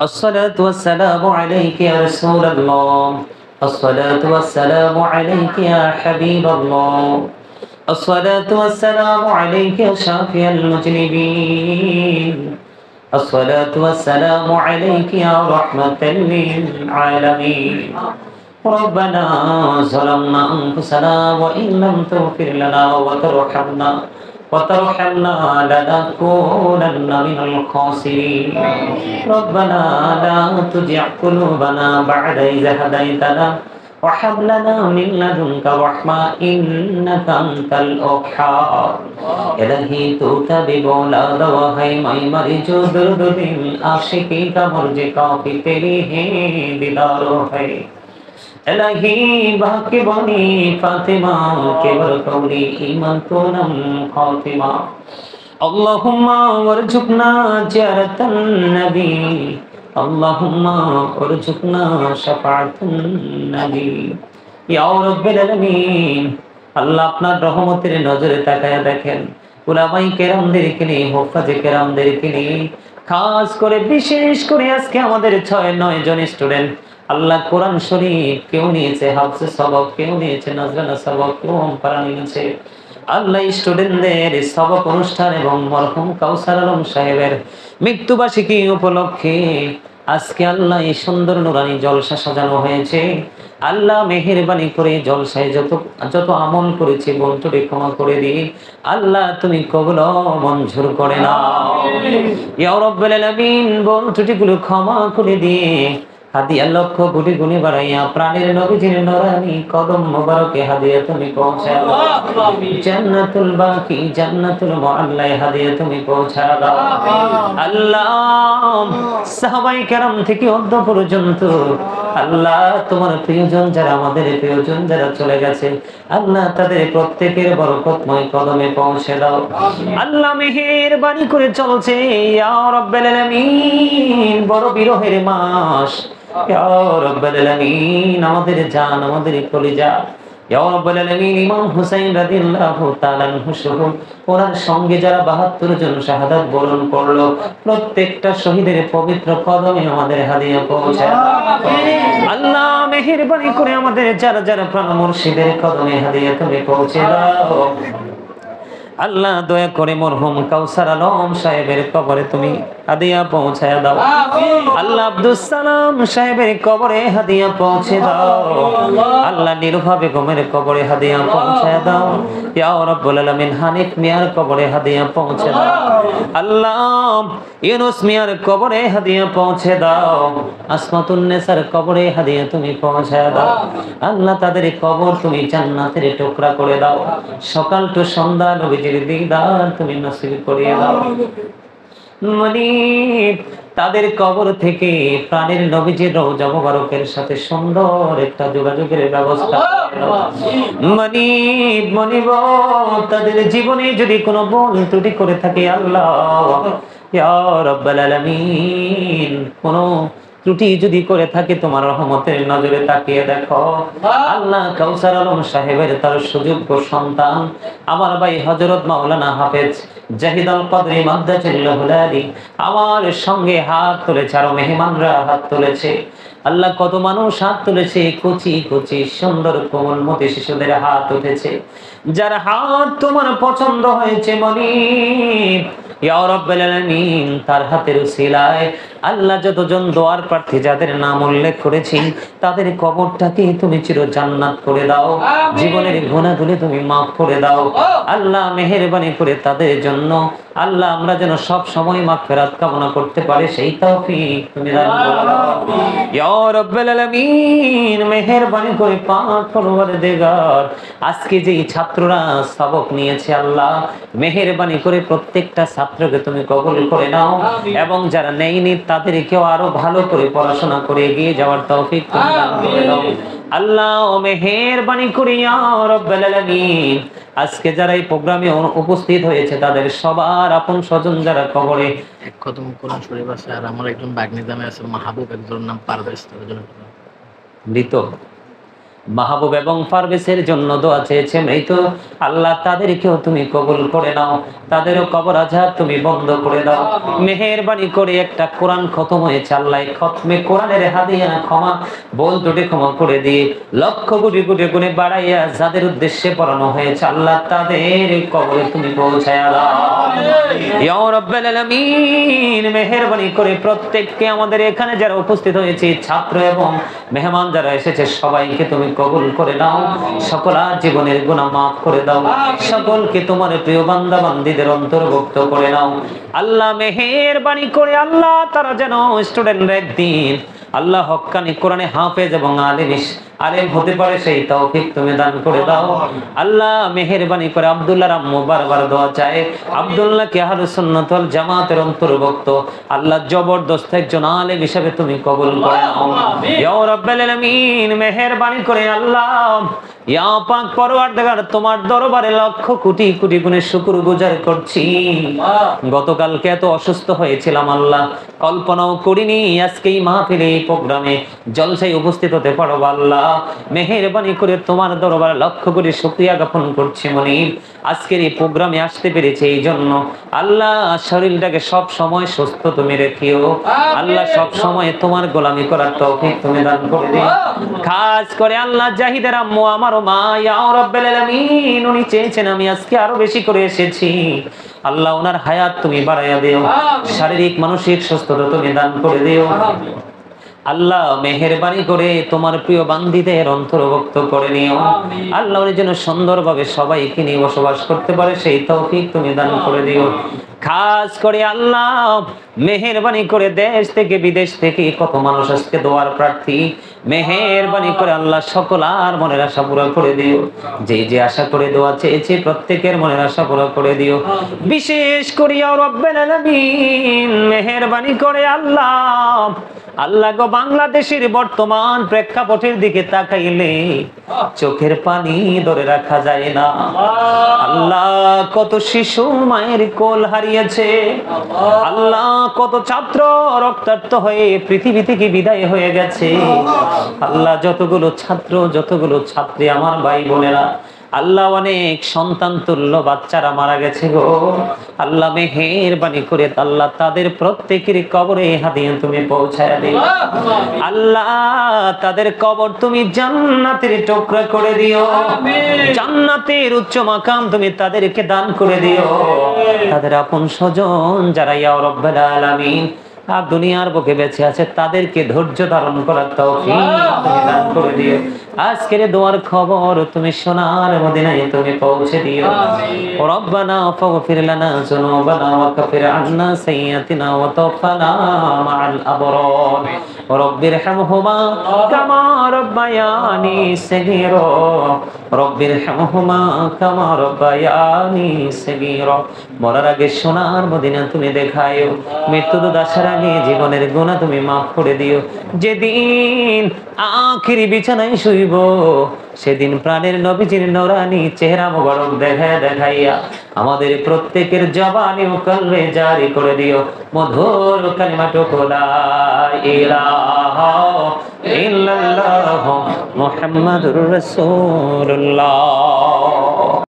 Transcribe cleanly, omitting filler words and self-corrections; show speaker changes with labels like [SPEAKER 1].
[SPEAKER 1] الصلاة والسلام عليك يا رسول الله. الصلاة والسلام عليك يا حبيب الله. الصلاة والسلام عليك يا شافي المذنبين. الصلاة والسلام عليك يا رحمة للعالمين. ربنا ظلمنا أنفسنا وإن لم تغفر لنا وترحمنا لنكونن من الخاسرين. ربنا لا تزغ قلوبنا بعد إذ هديتنا وهب لنا من لدنك رحمة إنك أنت الوهاب. إلهي توتا ببولا دوا ہے میں مری جو درد دل عاشقی کا مرج کافی تیری ہے دیدارو ہے. إلهي باقي بني فاطمة كبر قولي إيمان تونم خاتمة. اللهم وارزقنا زيارة النبي. اللهم وارزقنا شفاعة النبي يا رب العالمين. আল্লাহ আপনার রহমতের নজরে তাকায়া দেখেন, উলামায়ে কেরামদেরকে নিয়ে, হুফাজে কেরামদেরকে নিয়ে, খাস করে বিশেষ করে আজকে আমাদের 6-9 জন স্টুডেন্ট আল্লাহ কোরআন শরীফ কেউ নিয়েছে হাফজে সবক, কেউ নিয়েছে নজরানা সবক, কেউ পারা নিয়েছে। আল্লাহ স্টুডেন্টদের সবক অনুষ্ঠান এবং মরহুম কাউসার আলম সাহেবের মৃত্যুবার্ষিকী উপলক্ষে আজকে আল্লাহ এই সুন্দর নুরানি জলসা সাজানো হয়েছে। আল্লাহ মেহেরবানি করে জলসায় যত আমল করেছে বন্ধুরে ক্ষমা করে দিয়ে আল্লাহ তুমি কবুল মঞ্জুর করে নাও ইয়া রাব্বুল আলামিন। বন্ধুটিগুলো ক্ষমা করে দিয়ে হাদিয়া লক্ষ কোটি গুণে বাড়াইয়া প্রাণের নবীজির নূরানি কদম মোবারকে হাদিয়া তুমি পৌঁছা দাও। জান্নাতুল বাকি জান্নাতুল মুআল্লায় হাদিয়া তুমি পৌঁছা দাও। আল্লাহ সাহাবায়ে কেরাম থেকে অদ্য পর্যন্ত আল্লাহ তোমার প্রিয়জন যারা, আমাদের প্রিয়জন যারা চলে গেছে আল্লাহ তাদের প্রত্যেকের বরকতময় কদমে পৌঁছে দাও। আল্লাহ মেহেরবানি করে চলছে ইয়া রাব্বুল আলামিন বড় বিরহের মাস। ইয়া রাব্বুল আলামিন আমাদের জান, আমাদের কলিজা, ইয়া রাব্বুল আলামিন ইমাম হুসাইন রাদিয়াল্লাহু তাআলা আনহু সহ ওনার সঙ্গে যারা 72 জন শাহাদাত বরণ করলো প্রত্যেকটা শহীদের পবিত্র কদমে আমাদের হাদিয়া পৌঁছে দাও। আল্লাহ মেহেরবানি করে আমাদের যারা যারা প্রাণ মুর্শিদের কদমে হাদিয়া তুমি পৌঁছে দাও। আল্লাহ দয়া করে মরহুম কাউসার আলম সাহেবের কবরে তুমি হাদিয়া পৌঁছায়া দাও। আল্লাহ আব্দুল সালাম সাহেবের কবরে হাদিয়া পৌঁছে দাও। আল্লাহ নিরুফা বেগমের কবরে হাদিয়া পৌঁছায়া দাও। ইয়া রাব্বুল আলামিন হানিফ মিয়ার কবরে হাদিয়া পৌঁছে দাও। আল্লাহ ইউনুস মিয়ার কবরে হাদিয়া পৌঁছে দাও। আসমাতুন নেসার কবরে হাদিয়া তুমি পৌঁছায়া দাও। আল্লাহ তাদের কবর তুমি জান্নাতের টুকরা করে দাও। সকাল টু সন্ধ্যা নবীজির দিদার তুমি নসিব করিয়ে দাও। মনিব তাদের কবর থেকে প্রাণের নবীজির রওজা মুবারকের সাথে সুন্দর একটা যোগাযোগের ব্যবস্থা মনিব তাদের জীবনে যদি কোনো ভুল ত্রুটি করে থাকে আল্লাহ ইয়া রাব্বুল আলামিন কোনো ত্রুটি যদি করে থাকে তোমার রহমতের নজরে তাকিয়ে দেখো। আল্লাহ কাউসার আলম সাহেবের তার সুযোগ্য সন্তান আমার ভাই হযরত মাওলানা হাফেজ জাহিদ আল কদরি মাদ্দাতুল্লাহুল আলী আমার সঙ্গে হাত তুলেছে, আরো মেহমানরা হাত তুলেছে। আল্লাহ কত মানুষ হাত তুলেছে, কচি কচি সুন্দর কোমলমতি শিশুদের হাত উঠেছে। যার হাত তোমার পছন্দ হয়েছে মনিব ইয়া রাব্বুল আলামিন তার হাতের উসিলায় আল্লাহ যতজন দোয়ার প্রার্থী যাদের নাম উল্লেখ করেছি তাদের কবরটাকে তুমি চির জান্নাত করে দাও। জীবনের গুনাহগুলো তুমি মাফ করে দাও আল্লাহ। মেহেরবানি করে তাদের জন্য আল্লাহ আমরা যেন সব সময় মাগফিরাত কামনা করতে পারি সেই তৌফিক তুমি দান করে দাও ইয়া রাব্বুল আলামিন। মেহেরবানি করে পাক পরওয়ারদিগার আজকে যে ছাত্ররা সবক নিয়েছে আল্লাহ মেহেরবানি করে প্রত্যেকটা ছাত্রকে তুমি কবুল করে নাও এবং যারা নেয়নি তাদেরকেও আরো ভালো করে পড়াশোনা করে এগিয়ে যাওয়ার তৌফিক তুমি দান করে দাও আল্লাহ। মেহেরবানি করে ইয়া রাব্বুল আলামিন আজকে যারা এই প্রোগ্রামে উপস্থিত হয়েছে তাদের সবার আপন স্বজন যারা কবরে
[SPEAKER 2] এক খতম কোরআন শরীফ আছে আর আমার একজন বাগনি জামে আছে মাহবুব, একজনের নাম পারভেজ, তাদের জন্য
[SPEAKER 1] মৃত মাহবুব এবং পারভেজের জন্য দোয়া চেয়েছে মৃত, আল্লাহ তাদেরকেও তুমি কবুল করে নাও, তাদেরও কবর আযাব তুমি বন্ধ করে দাও। মেহেরবানি করে একটা কোরআন খতম হয়েছে, আল্লাহ খতমে কোরআনের হাদিয়া ক্ষমা বল ত্রুটি ক্ষমা করে দিয়ে লক্ষ কোটি কোটি গুণে বাড়াইয়া যাদের উদ্দেশ্যে পড়ানো হয়েছে আল্লাহ তাদের কবরে তুমি পৌঁছায়া দাও ইয়া রাব্বাল আলামিন। মেহেরবানি করে প্রত্যেককে আমাদের এখানে যারা উপস্থিত হয়েছে ছাত্র এবং মেহমান যারা এসেছে সবাইকে তুমি কবুল করে নাও, সকল জীবনের গুনাহ মাফ করে দাও, সকলকে তোমার প্রিয় বান্দা বান্দীদের অন্তর্ভুক্ত করে নাও আল্লাহ। মেহেরবানি করে আল্লাহ তারা যেন স্টুডেন্টরা একদিন আল্লাহ হক্কানি কোরআনে হাফেজ এবং আলেম হতে পারে সেই তৌফিক তুমি দান করে দাও আল্লাহ। মেহেরবানি করে আব্দুল্লাহর আম্মু বারবার দোয়া চায়, আব্দুল্লাহকে আহলুস সুন্নাত ওয়াল জামাতের অন্তর্ভুক্ত আল্লাহ জবরদস্ত একজন আলেম হিসেবে তুমি কবুল করে নাও ইয়া রাব্বাল আলামিন। মেহেরবানি করে আল্লাহ ইয়া পাক পরওয়ারদিগার তোমার দরবারে লক্ষ কোটি কোটি গুণে শুকরগুজার করছি। গতকালকে এত অসুস্থ হয়েছিলাম আল্লাহ, কল্পনাও করিনি আজকে এই মাহফিলে এই প্রোগ্রামে জলসায় উপস্থিত হতে পারবো আল্লাহ। মেহেরবানি করে তোমার দরবারে লক্ষ কোটি শুকরিয়া জ্ঞাপন করছি মনিব, আজকের এই প্রোগ্রামে আসতে পেরেছে এই জন্য আল্লাহ। শরীরটাকে সব সময় সুস্থ তুমি রেখিও আল্লাহ, সব সময় তোমার গোলামি করার তৌফিক তুমি দান করে দিও। খাস করে আল্লাহ জাহিদের আম্মু আমারও মা ইয়া রাব্বাল আলামিন, উনি চেয়েছেন আমি আজকে আরো বেশি করে এসেছি আল্লাহ, ওনার হায়াত তুমি বাড়াইয়া দিও, শারীরিক মানসিক সুস্থতা তুমি দান করে দিও আল্লাহ। মেহেরবানি করে তোমার প্রিয় বান্দীদের অন্তর্ভুক্ত করে নিও আল্লাহ, ওর জন্য সুন্দরভাবে সবাইকে নিয়ে বসবাস করতে পারে সেই তৌফিক তুমি দান করে দিও। খাস করে আল্লাহ মেহেরবানি করে দেশ থেকে বিদেশ থেকে কত মানুষ আজকে দোয়ার প্রার্থী, মেহেরবানি করে আল্লাহ সকল আর মনের আশা পুরো করে দিও, যে যে আশা করে দোয়া চেয়েছে প্রত্যেকের মনের আশা পুরো করে দিও। বিশেষ করে ইয়া রাব্বাল আলামিন মেহেরবানি করে আল্লাহ আল্লাহ গো বাংলাদেশের বর্তমান প্রেক্ষাপটের দিকে তাকাইলে চোখের পানি ধরে রাখা যায় না আল্লাহ। কত শিশু মায়ের কোল হারিয়েছে আল্লাহ, কত ছাত্র রক্তাক্ত হয়ে পৃথিবী থেকে বিদায় হয়ে গেছে আল্লাহ। যতগুলো ছাত্র যতগুলো ছাত্রী আমার ভাই বোনেরা আল্লাহ, অনেক সন্তান তুল্য বাচ্চারা মারা গেছে গো আল্লাহ। মেহেরবানি করে আল্লাহ তাদের প্রত্যেকের কবরে হাদিয়া তুমি পৌঁছায় দিও আল্লাহ, তাদের কবর তুমি জান্নাতের টুকরা করে দিও, জান্নাতের উচ্চ মাকাম তুমি তাদেরকে দান করে দিও। তাদের আপন স্বজন যারা ইয়া রাব্বাল আলামিন আর দুনিয়ার বুকে বেঁচে আছে তাদেরকে ধৈর্য ধারণ করার তৌফিক তুমি দান করে দিও। আজকের দোয়ার খবর তুমি সোনার মদিনায় তুমি পৌঁছে দিও। রব্বানা ফাগফির লানা যুনুবানা ওয়া কাফির আন্না সাইয়্যাতিনা ওয়া তাওফানা মাআল আবরার রব্বিরহামহুমা কামা রব্বায়ানি সগীরা রব্বিরহামহুমা কামা রব্বায়ানি সগীরা। মরার আগে সোনার মদিনা তুমি দেখায়ো, মৃত্যুর আসার আগে জীবনের গুনাহ তুমি মাফ করে দিও। যেদিন আখিরি বিছানায় শুইব সেদিন প্রাণের নবীজির নূরানি চেহারা মোবারক দেখাইয়া আমাদের প্রত্যেকের জবানে ও কলবে জারি করে দিও মধুর কালিমাটুকু লা ইলাহা ইল্লাল্লাহ মুহাম্মাদুর রাসূলুল্লাহ।